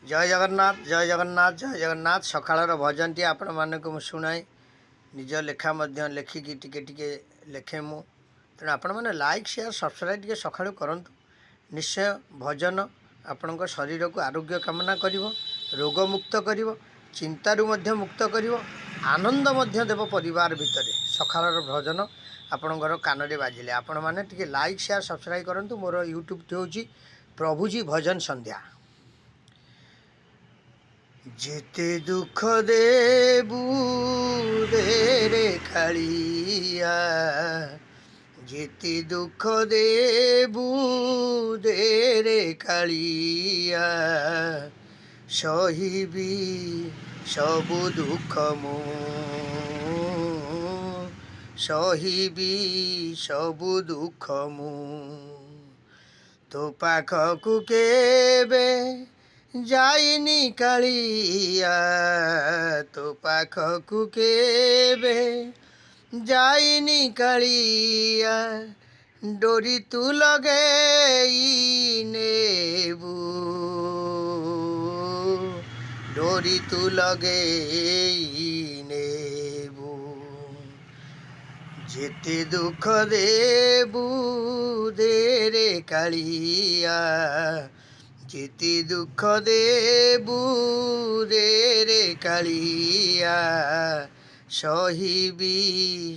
जय जगन्नाथ जय जगन्नाथ जय जगन्नाथ सकाळर भजनटी आपण मानक मु शुणाए निज लेखा लेखिकी टिके टिके लेखे मु तेणु आपण मैंने लाइक शेयर सब्सक्राइब टे सका करूँ निश्चय भजन आपण शरीर को आरोग्य कामना कर रोगमुक्त कर चिंतारू मुक्त कर आनंद देव परिवार भितर सकाळर भजन आपणकर कान में बाजिले आपण मैंने टे लाइक शेयर सब्सक्राइब करूँ मोर यूट्यूब हूँ प्रभुजी भजन संध्या। जेते दुख देबू दे रे कालिया जेते दुख देबू दे रे कालिया सहिबी सबु दुख मु सहिबी सबु दुख मु तो पाखकु केबे जाइनी कालिया तो पाखकु केबे जाइनी कालिया डोरी तू लगे नेबू डोरी तू लगे नेबू जेते दुख देबू दे रे कालिया जेते दुख देबू दे रे कालिया सहिबी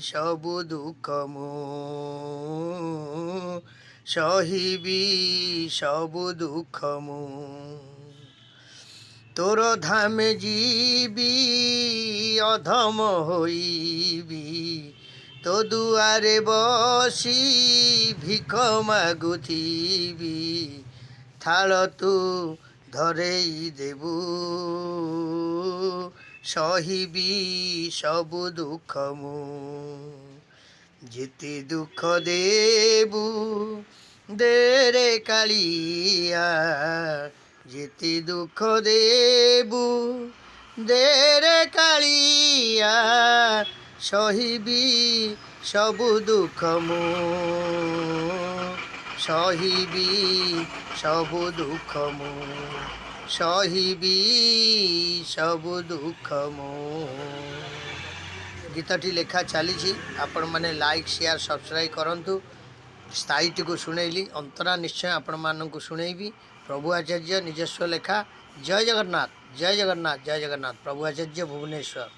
सबु दुख मु सहिबी सबु दुख मु तोर धामे जीबी अधम होइबी तो दुआरे बसी भिख मागुथीबी थाल तू धरेई देबू सहिबी सबु दुख मु जेते दुख देबू दे रे कालिया जेते दुख देबू दे रे कालिया सहिबी सबु दुख मु सहिबी सबु दुख मु सहिबी सबु दुख मु गीतटी लेखा चली आपण मैंने लाइक शेयर सब्सक्राइब करूँ स्थायीटी को शुणेली अंतरा निश्चय आपण मानक शुणेबी प्रभु आचार्य निजस्व लेखा जय जगन्नाथ जय जगन्नाथ जय जगन्नाथ प्रभु आचार्य भुवनेश्वर।